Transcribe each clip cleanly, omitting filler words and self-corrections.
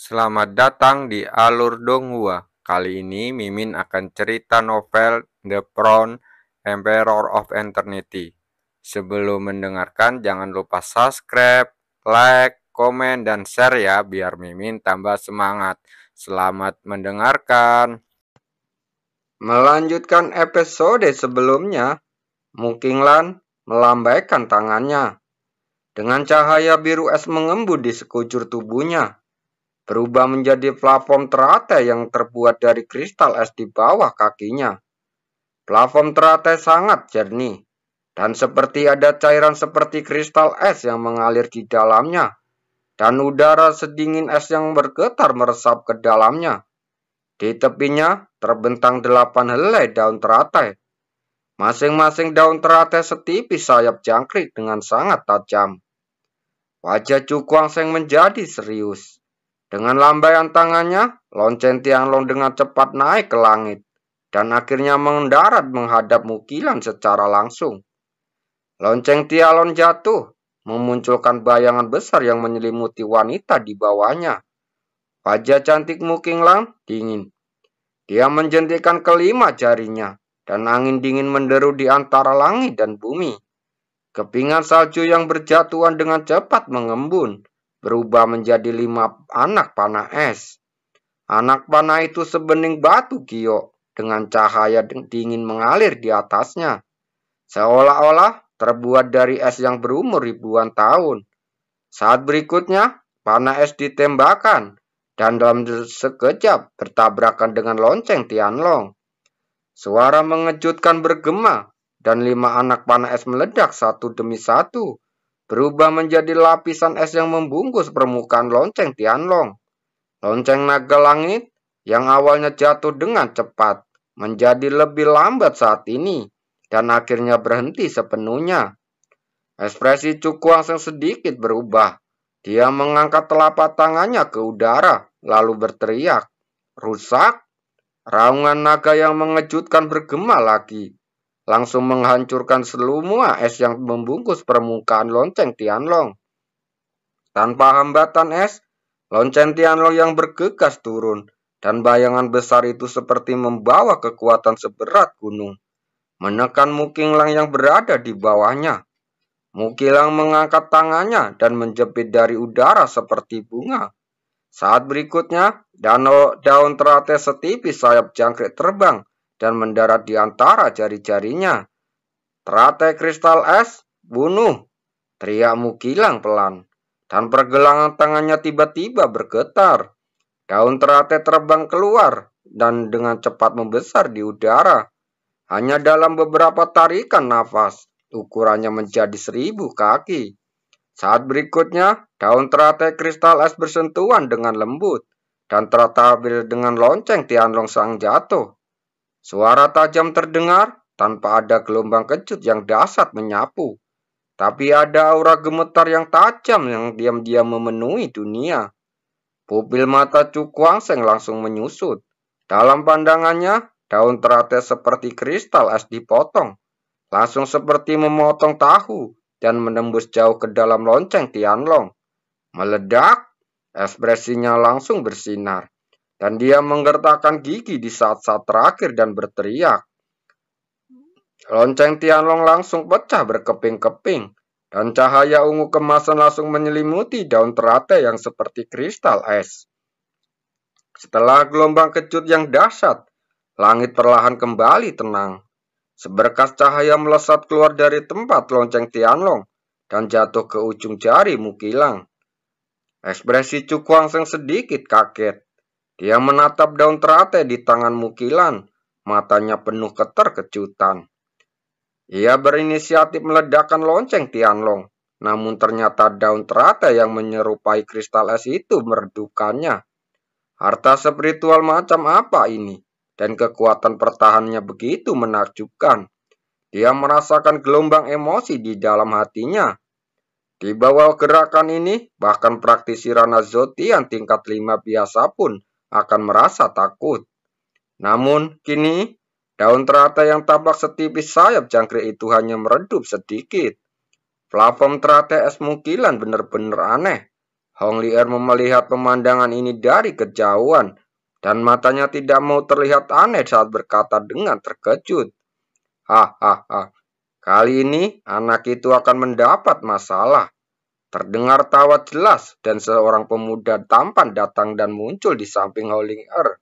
Selamat datang di Alur Donghua. Kali ini Mimin akan cerita novel The Crown, Emperor of Eternity. Sebelum mendengarkan, jangan lupa subscribe, like, komen, dan share ya, biar Mimin tambah semangat. Selamat mendengarkan. Melanjutkan episode sebelumnya, Mukinglan melambaikan tangannya. Dengan cahaya biru es mengembun di sekujur tubuhnya, berubah menjadi plafon teratai yang terbuat dari kristal es di bawah kakinya. Plafon teratai sangat jernih, dan seperti ada cairan seperti kristal es yang mengalir di dalamnya, dan udara sedingin es yang bergetar meresap ke dalamnya. Di tepinya terbentang 8 helai daun teratai. Masing-masing daun teratai setipis sayap jangkrik dengan sangat tajam. Wajah Cukuangseng menjadi serius. Dengan lambaian tangannya, lonceng Tianlong dengan cepat naik ke langit dan akhirnya mendarat menghadap Mukilan secara langsung. Lonceng Tianlong jatuh, memunculkan bayangan besar yang menyelimuti wanita di bawahnya. Wajah cantik Mukinglang dingin. Dia menjentikan kelima jarinya, dan angin dingin menderu di antara langit dan bumi. Kepingan salju yang berjatuhan dengan cepat mengembun, berubah menjadi 5 anak panah es. Anak panah itu sebening batu giok, dengan cahaya dingin mengalir di atasnya, seolah-olah terbuat dari es yang berumur ribuan tahun. Saat berikutnya, panah es ditembakkan, dan dalam sekejap bertabrakan dengan lonceng Tianlong. Suara mengejutkan bergema, dan 5 anak panah es meledak satu demi satu, berubah menjadi lapisan es yang membungkus permukaan lonceng Tianlong. Lonceng naga langit yang awalnya jatuh dengan cepat, menjadi lebih lambat saat ini, dan akhirnya berhenti sepenuhnya. Ekspresi Cukuangseng sedikit berubah. Dia mengangkat telapak tangannya ke udara, lalu berteriak, "Rusak!" Raungan naga yang mengejutkan bergema lagi, langsung menghancurkan semua es yang membungkus permukaan lonceng Tianlong. Tanpa hambatan es, lonceng Tianlong yang bergegas turun, dan bayangan besar itu seperti membawa kekuatan seberat gunung, menekan Mukinglang yang berada di bawahnya. Mukinglang mengangkat tangannya dan menjepit dari udara seperti bunga. Saat berikutnya, daun teratai setipis sayap jangkrik terbang dan mendarat di antara jari-jarinya. "Teratai kristal es, bunuh!" teriak Mukinglang pelan, dan pergelangan tangannya tiba-tiba bergetar. Daun teratai terbang keluar dan dengan cepat membesar di udara. Hanya dalam beberapa tarikan nafas, ukurannya menjadi 1000 kaki. Saat berikutnya, daun teratai kristal es bersentuhan dengan lembut dan tertabil dengan lonceng Tianlong sang jatuh. Suara tajam terdengar tanpa ada gelombang kejut yang dahsyat menyapu. Tapi ada aura gemetar yang tajam yang diam-diam memenuhi dunia. Pupil mata Cukuangseng langsung menyusut. Dalam pandangannya, daun teratai seperti kristal es dipotong, langsung seperti memotong tahu, dan menembus jauh ke dalam lonceng Tianlong. Meledak, ekspresinya langsung bersinar, dan dia menggertakkan gigi di saat-saat terakhir dan berteriak. Lonceng Tianlong langsung pecah berkeping-keping, dan cahaya ungu kemasan langsung menyelimuti daun teratai yang seperti kristal es. Setelah gelombang kejut yang dahsyat, langit perlahan kembali tenang. Seberkas cahaya melesat keluar dari tempat lonceng Tianlong dan jatuh ke ujung jari Mukilang. Ekspresi Cukuangseng sedikit kaget. Dia menatap daun teratai di tangan Mukilang, matanya penuh keterkejutan. Ia berinisiatif meledakkan lonceng Tianlong, namun ternyata daun teratai yang menyerupai kristal es itu meredupkannya. Harta spiritual macam apa ini? Dan kekuatan pertahanannya begitu menakjubkan. Dia merasakan gelombang emosi di dalam hatinya. Di bawah gerakan ini, bahkan praktisi Rana Zotian tingkat 5 biasa pun akan merasa takut. Namun, kini, daun teratai yang tampak setipis sayap jangkrik itu hanya meredup sedikit. Plafon teratai es Mukilan benar-benar aneh. Hong Lier melihat pemandangan ini dari kejauhan, dan matanya tidak mau terlihat aneh saat berkata dengan terkejut. Hahaha, kali ini anak itu akan mendapat masalah. Terdengar tawa jelas dan seorang pemuda tampan datang dan muncul di samping Hong Lier.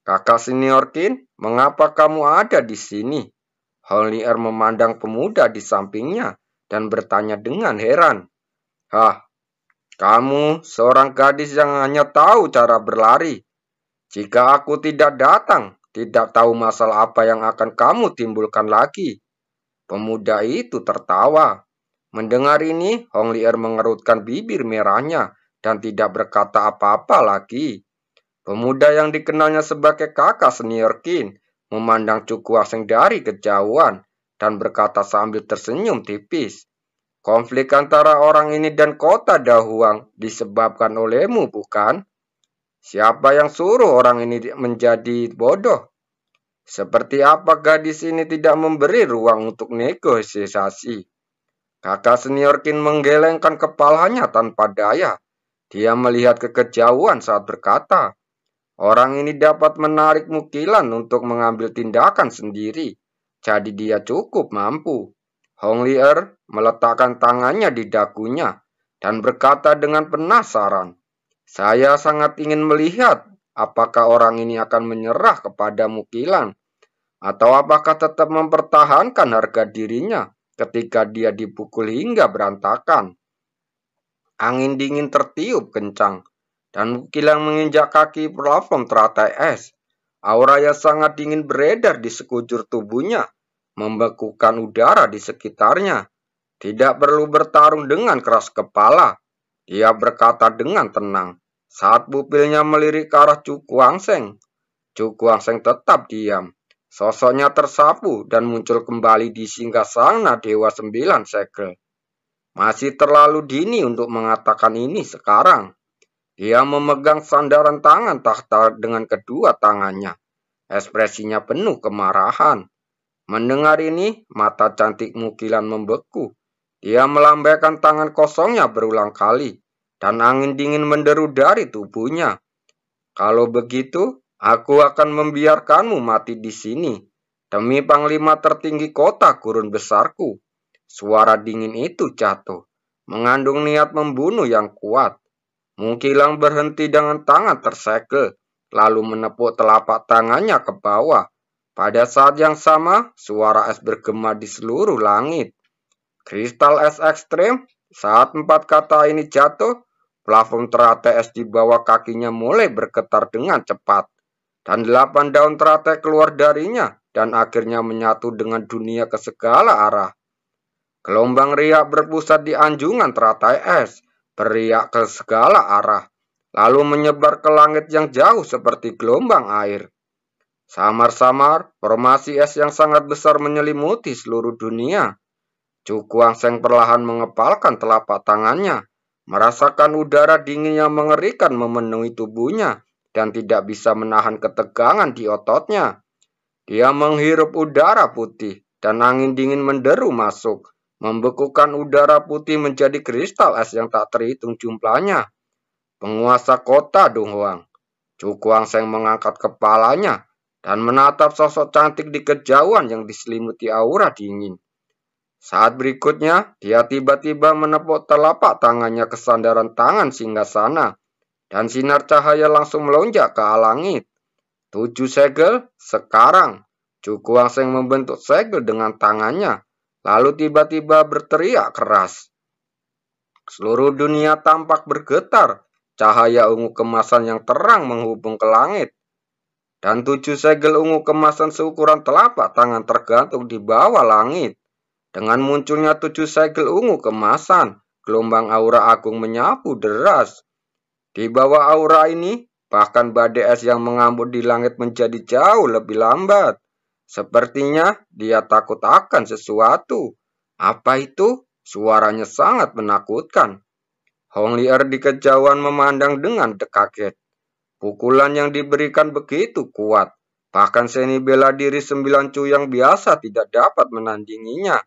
Kakak senior Qin, mengapa kamu ada di sini? Hong Lier memandang pemuda di sampingnya dan bertanya dengan heran. Kamu seorang gadis yang hanya tahu cara berlari. Jika aku tidak datang, tidak tahu masalah apa yang akan kamu timbulkan lagi. Pemuda itu tertawa. Mendengar ini, Hong Lier mengerutkan bibir merahnya dan tidak berkata apa-apa lagi. Pemuda yang dikenalnya sebagai kakak senior Qin memandang Cuku Aseng dari kejauhan dan berkata sambil tersenyum tipis. Konflik antara orang ini dan kota Dahuang disebabkan olehmu, bukan? Siapa yang suruh orang ini menjadi bodoh? Seperti apa gadis ini tidak memberi ruang untuk negosiasi? Kakak senior Qin menggelengkan kepalanya tanpa daya. Dia melihat ke kejauhan saat berkata, orang ini dapat menarik Mukilan untuk mengambil tindakan sendiri. Jadi dia cukup mampu. Hong Lier meletakkan tangannya di dagunya dan berkata dengan penasaran, saya sangat ingin melihat apakah orang ini akan menyerah kepada Mukilan atau apakah tetap mempertahankan harga dirinya ketika dia dipukul hingga berantakan. Angin dingin tertiup kencang dan Mukilan menginjak kaki plafon teratai es. Aura yang sangat dingin beredar di sekujur tubuhnya, membekukan udara di sekitarnya. Tidak perlu bertarung dengan keras kepala. Dia berkata dengan tenang saat pupilnya melirik ke arah Cuku Angseng. Cuku Angseng tetap diam. Sosoknya tersapu dan muncul kembali di singgasana Dewa 9 Segel. Masih terlalu dini untuk mengatakan ini sekarang. Dia memegang sandaran tangan tahta dengan kedua tangannya. Ekspresinya penuh kemarahan. Mendengar ini, mata cantik Mukilan membeku. Dia melambaikan tangan kosongnya berulang kali, dan angin dingin menderu dari tubuhnya. Kalau begitu, aku akan membiarkanmu mati di sini, demi panglima tertinggi kota gurun besarku. Suara dingin itu jatuh, mengandung niat membunuh yang kuat. Mukilan berhenti dengan tangan tersegel, lalu menepuk telapak tangannya ke bawah. Pada saat yang sama, suara es bergema di seluruh langit. Kristal es ekstrem, saat 4 kata ini jatuh, plafon teratai es di bawah kakinya mulai bergetar dengan cepat. Dan 8 daun teratai keluar darinya, dan akhirnya menyatu dengan dunia ke segala arah. Gelombang riak berpusat di anjungan teratai es, beriak ke segala arah, lalu menyebar ke langit yang jauh seperti gelombang air. Samar-samar, formasi es yang sangat besar menyelimuti seluruh dunia. Cuku Angseng perlahan mengepalkan telapak tangannya, merasakan udara dingin yang mengerikan memenuhi tubuhnya dan tidak bisa menahan ketegangan di ototnya. Dia menghirup udara putih dan angin dingin menderu masuk, membekukan udara putih menjadi kristal es yang tak terhitung jumlahnya. Penguasa kota Donghuang. Cuku Angseng mengangkat kepalanya dan menatap sosok cantik di kejauhan yang diselimuti aura dingin. Saat berikutnya, dia tiba-tiba menepuk telapak tangannya ke sandaran tangan singgasana, dan sinar cahaya langsung melonjak ke langit. 7 segel, sekarang. Cuku Angseng membentuk segel dengan tangannya, lalu tiba-tiba berteriak keras. Seluruh dunia tampak bergetar, cahaya ungu kemasan yang terang menghubung ke langit. Dan 7 segel ungu kemasan seukuran telapak tangan tergantung di bawah langit. Dengan munculnya 7 segel ungu kemasan, gelombang aura agung menyapu deras. Di bawah aura ini, bahkan badai es yang mengambut di langit menjadi jauh lebih lambat. Sepertinya dia takut akan sesuatu. Apa itu? Suaranya sangat menakutkan. Hong Lier di kejauhan memandang dengan kaget. Pukulan yang diberikan begitu kuat, bahkan seni bela diri 9 cu yang biasa tidak dapat menandinginya.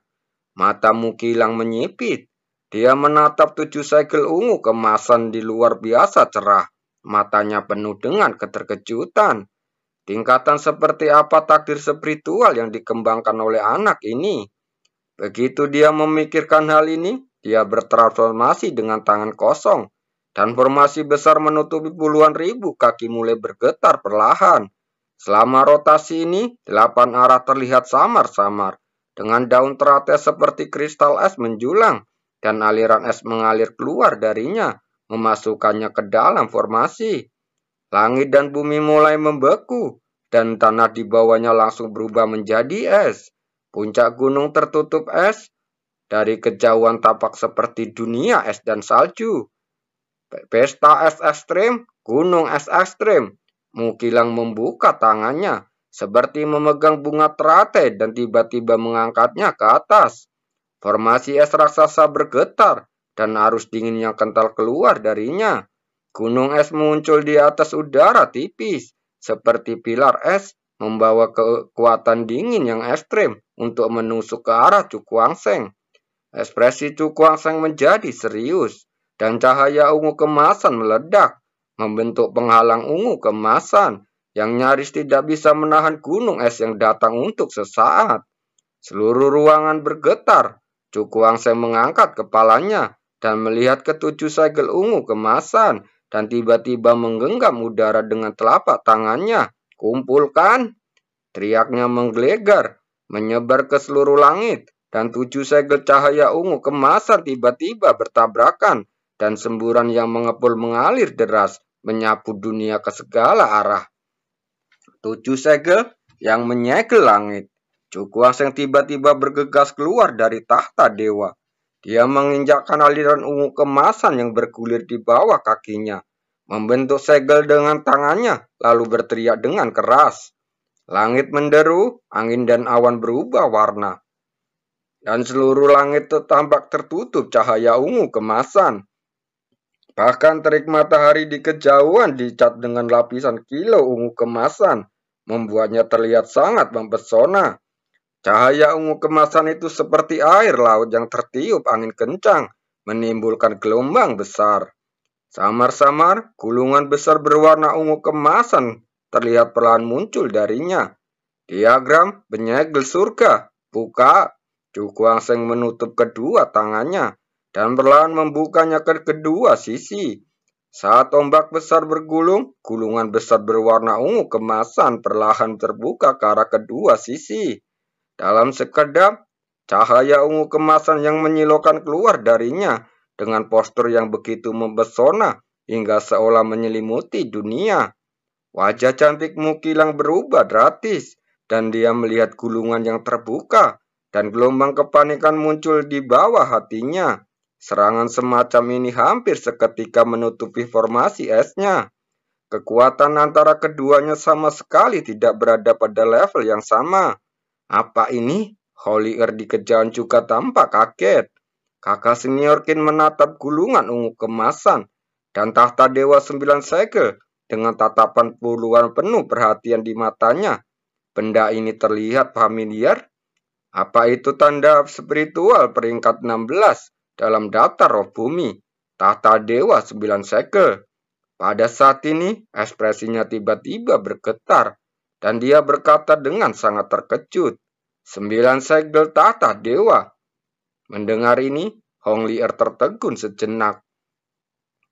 Mata Mukilan menyipit. Dia menatap 7 segel ungu kemasan di luar biasa cerah. Matanya penuh dengan keterkejutan. Tingkatan seperti apa takdir spiritual yang dikembangkan oleh anak ini? Begitu dia memikirkan hal ini, dia bertransformasi dengan tangan kosong. Dan formasi besar menutupi puluhan ribu kaki mulai bergetar perlahan. Selama rotasi ini, 8 arah terlihat samar-samar. Dengan daun teratai seperti kristal es menjulang. Dan aliran es mengalir keluar darinya, memasukkannya ke dalam formasi. Langit dan bumi mulai membeku, dan tanah di bawahnya langsung berubah menjadi es. Puncak gunung tertutup es, dari kejauhan tampak seperti dunia es dan salju. Pesta es ekstrim, gunung es ekstrim. Mukilang membuka tangannya, seperti memegang bunga teratai dan tiba-tiba mengangkatnya ke atas. Formasi es raksasa bergetar, dan arus dingin yang kental keluar darinya. Gunung es muncul di atas udara tipis, seperti pilar es, membawa kekuatan dingin yang ekstrim untuk menusuk ke arah Cukuangseng. Ekspresi Cukuangseng menjadi serius, dan cahaya ungu kemasan meledak, membentuk penghalang ungu kemasan yang nyaris tidak bisa menahan gunung es yang datang untuk sesaat. Seluruh ruangan bergetar. Cukuangseng mengangkat kepalanya dan melihat ke-7 segel ungu kemasan dan tiba-tiba menggenggam udara dengan telapak tangannya. Kumpulkan! Teriaknya menggelegar, menyebar ke seluruh langit, dan 7 segel cahaya ungu kemasan tiba-tiba bertabrakan, dan semburan yang mengepul mengalir deras, menyapu dunia ke segala arah. 7 segel yang menyegel langit. Cukuangseng tiba-tiba bergegas keluar dari tahta dewa. Dia menginjakkan aliran ungu kemasan yang bergulir di bawah kakinya, membentuk segel dengan tangannya, lalu berteriak dengan keras. Langit menderu, angin dan awan berubah warna, dan seluruh langit tampak tertutup cahaya ungu kemasan. Bahkan terik matahari di kejauhan dicat dengan lapisan kilau ungu kemasan, membuatnya terlihat sangat mempesona. Cahaya ungu kemasan itu seperti air laut yang tertiup angin kencang, menimbulkan gelombang besar. Samar-samar, gulungan besar berwarna ungu kemasan terlihat perlahan muncul darinya. Diagram penyegel surga, buka. Cukuangseng menutup kedua tangannya dan perlahan membukanya ke kedua sisi. Saat ombak besar bergulung, gulungan besar berwarna ungu kemasan perlahan terbuka ke arah kedua sisi. Dalam sekejap, cahaya ungu kemasan yang menyilaukan keluar darinya dengan postur yang begitu mempesona hingga seolah menyelimuti dunia. Wajah cantik Mukilang berubah drastis, dan dia melihat gulungan yang terbuka, dan gelombang kepanikan muncul di bawah hatinya. Serangan semacam ini hampir seketika menutupi formasi esnya. Kekuatan antara keduanya sama sekali tidak berada pada level yang sama. Apa ini? Holier di kejauhan juga tampak kaget. Kakak senior Qin menatap gulungan ungu kemasan dan tahta dewa 9 segel dengan tatapan puluhan penuh perhatian di matanya. Benda ini terlihat familiar. Apa itu tanda spiritual peringkat 16 dalam daftar roh bumi? Tahta dewa 9 segel. Pada saat ini, ekspresinya tiba-tiba bergetar, dan dia berkata dengan sangat terkejut. 9 segel tahta dewa. Mendengar ini, Honglier tertegun sejenak.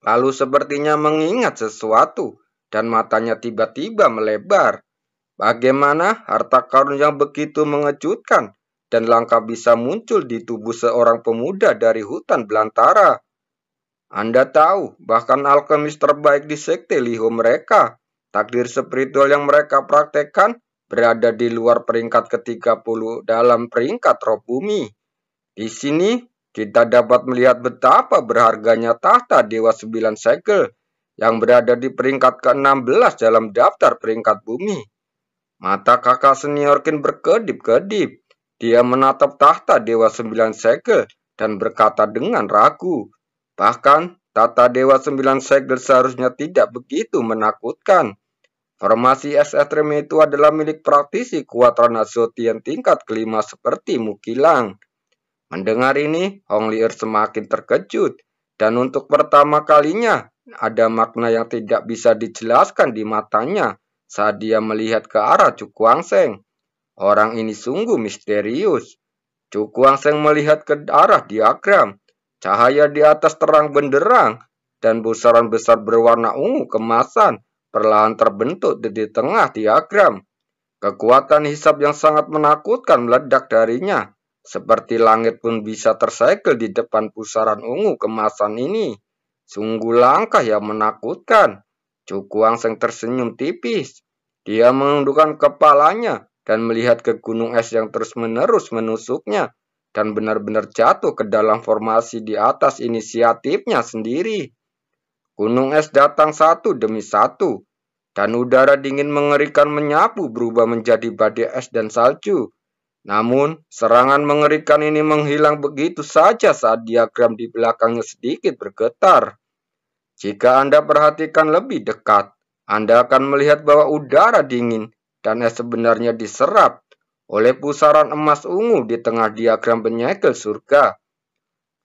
Lalu sepertinya mengingat sesuatu, dan matanya tiba-tiba melebar. Bagaimana harta karun yang begitu mengejutkan dan langka bisa muncul di tubuh seorang pemuda dari hutan belantara? Anda tahu, bahkan alkemis terbaik di sekte Liho mereka, takdir spiritual yang mereka praktekkan berada di luar peringkat ke-30 dalam peringkat roh bumi. Di sini, kita dapat melihat betapa berharganya tahta Dewa 9 segel yang berada di peringkat ke-16 dalam daftar peringkat bumi. Mata kakak senior Qin berkedip-kedip. Dia menatap tahta Dewa 9 segel dan berkata dengan ragu. Bahkan, tahta Dewa 9 segel seharusnya tidak begitu menakutkan. Formasi es ekstrem itu adalah milik praktisi kuat Ranazoti yang tingkat kelima seperti Mukilang. Mendengar ini, Hong Lier semakin terkejut, dan untuk pertama kalinya ada makna yang tidak bisa dijelaskan di matanya saat dia melihat ke arah Chu Guangsheng. Orang ini sungguh misterius. Chu Guangsheng melihat ke arah diagram. Cahaya di atas terang benderang, dan pusaran besar berwarna ungu kemasan perlahan terbentuk di tengah diagram. Kekuatan hisab yang sangat menakutkan meledak darinya. Seperti langit pun bisa tersegel di depan pusaran ungu kemasan ini. Sungguh langkah yang menakutkan. Chu Guangsheng tersenyum tipis. Dia menundukkan kepalanya dan melihat ke gunung es yang terus-menerus menusuknya dan benar-benar jatuh ke dalam formasi di atas inisiatifnya sendiri. Gunung es datang satu demi satu, dan udara dingin mengerikan menyapu berubah menjadi badai es dan salju. Namun, serangan mengerikan ini menghilang begitu saja saat diagram di belakangnya sedikit bergetar. Jika Anda perhatikan lebih dekat, Anda akan melihat bahwa udara dingin dan es sebenarnya diserap oleh pusaran emas ungu di tengah diagram penyegel surga.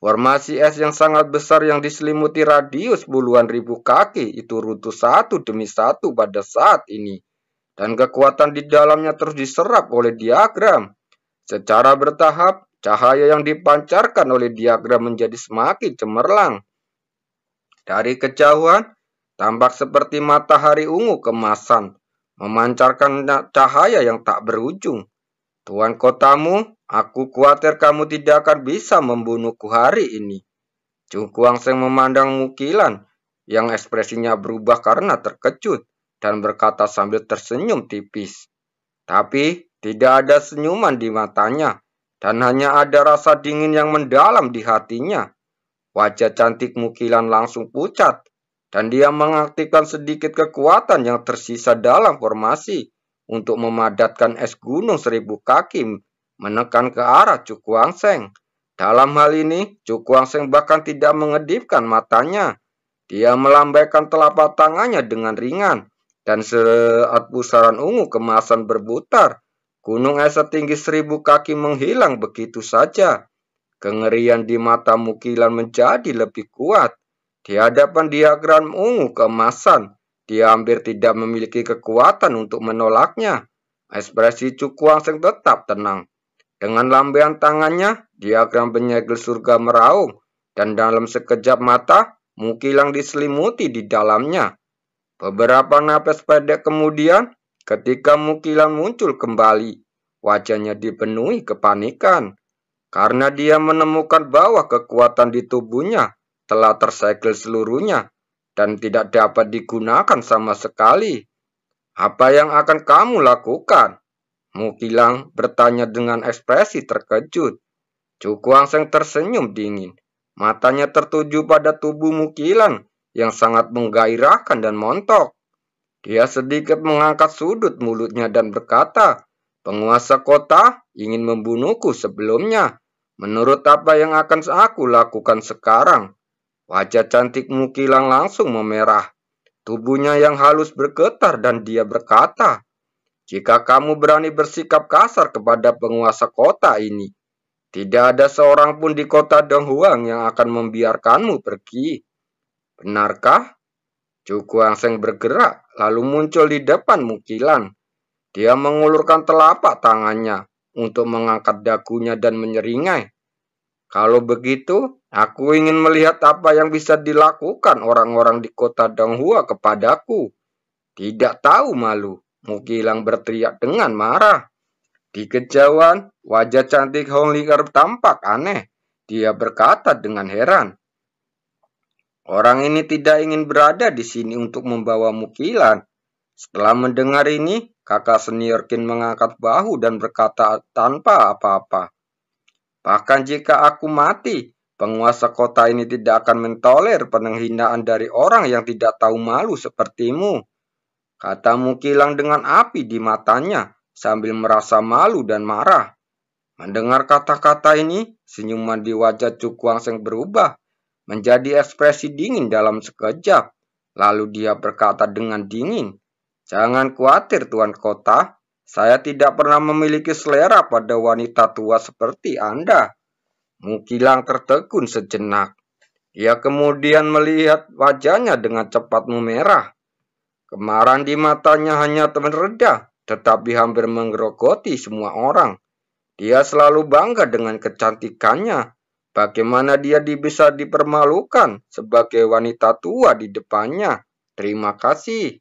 Formasi es yang sangat besar yang diselimuti radius puluhan ribu kaki itu runtuh satu demi satu pada saat ini, dan kekuatan di dalamnya terus diserap oleh diagram. Secara bertahap, cahaya yang dipancarkan oleh diagram menjadi semakin cemerlang. Dari kejauhan, tampak seperti matahari ungu kemasan, memancarkan cahaya yang tak berujung. Tuan kotamu, aku khawatir kamu tidak akan bisa membunuhku hari ini. Chu Guangsheng memandang Mukilan yang ekspresinya berubah karena terkejut dan berkata sambil tersenyum tipis. Tapi tidak ada senyuman di matanya dan hanya ada rasa dingin yang mendalam di hatinya. Wajah cantik Mukilan langsung pucat, dan dia mengaktifkan sedikit kekuatan yang tersisa dalam formasi untuk memadatkan es gunung 1000 kaki menekan ke arah Chu Guangsheng. Dalam hal ini, Chu Guangsheng bahkan tidak mengedipkan matanya. Dia melambaikan telapak tangannya dengan ringan, dan saat pusaran ungu kemasan berputar, gunung es setinggi 1000 kaki menghilang begitu saja. Kengerian di mata Mukilan menjadi lebih kuat. Di hadapan diagram ungu keemasan, dia hampir tidak memiliki kekuatan untuk menolaknya. Ekspresi Chu Guangsheng tetap tenang. Dengan lambaian tangannya, diagram penyegel surga meraung, dan dalam sekejap mata, Mukilan diselimuti di dalamnya. Beberapa napas pendek kemudian, ketika Mukilan muncul kembali, wajahnya dipenuhi kepanikan. Karena dia menemukan bahwa kekuatan di tubuhnya telah tersegel seluruhnya dan tidak dapat digunakan sama sekali. Apa yang akan kamu lakukan? Mukilan bertanya dengan ekspresi terkejut. Chu Guangsheng tersenyum dingin. Matanya tertuju pada tubuh Mukilan yang sangat menggairahkan dan montok. Dia sedikit mengangkat sudut mulutnya dan berkata, penguasa kota ingin membunuhku sebelumnya. Menurut apa yang akan aku lakukan sekarang? Wajah cantik Mukilan langsung memerah. Tubuhnya yang halus bergetar dan dia berkata, jika kamu berani bersikap kasar kepada penguasa kota ini, tidak ada seorang pun di kota Donghuang yang akan membiarkanmu pergi. Benarkah? Chu Guangsheng bergerak, lalu muncul di depan Mukilan. Dia mengulurkan telapak tangannya untuk mengangkat dagunya dan menyeringai. Kalau begitu, aku ingin melihat apa yang bisa dilakukan orang-orang di kota Donghua kepadaku. Tidak tahu malu, Mukilan berteriak dengan marah. Di kejauhan, wajah cantik Hong Lier tampak aneh. Dia berkata dengan heran, orang ini tidak ingin berada di sini untuk membawa Mukilan. Setelah mendengar ini, kakak senior Qin mengangkat bahu dan berkata tanpa apa-apa. Bahkan jika aku mati, penguasa kota ini tidak akan mentoler penghinaan dari orang yang tidak tahu malu sepertimu. Kata Mukilan dengan api di matanya sambil merasa malu dan marah. Mendengar kata-kata ini, senyuman di wajah Chu Guangsheng berubah menjadi ekspresi dingin dalam sekejap. Lalu dia berkata dengan dingin, jangan khawatir Tuan Kota, saya tidak pernah memiliki selera pada wanita tua seperti Anda. Mukilang tertegun sejenak. Ia kemudian melihat wajahnya dengan cepat memerah. Kemarahan di matanya hanya mereda, tetapi hampir menggerogoti semua orang. Dia selalu bangga dengan kecantikannya. Bagaimana dia bisa dipermalukan sebagai wanita tua di depannya? Terima kasih.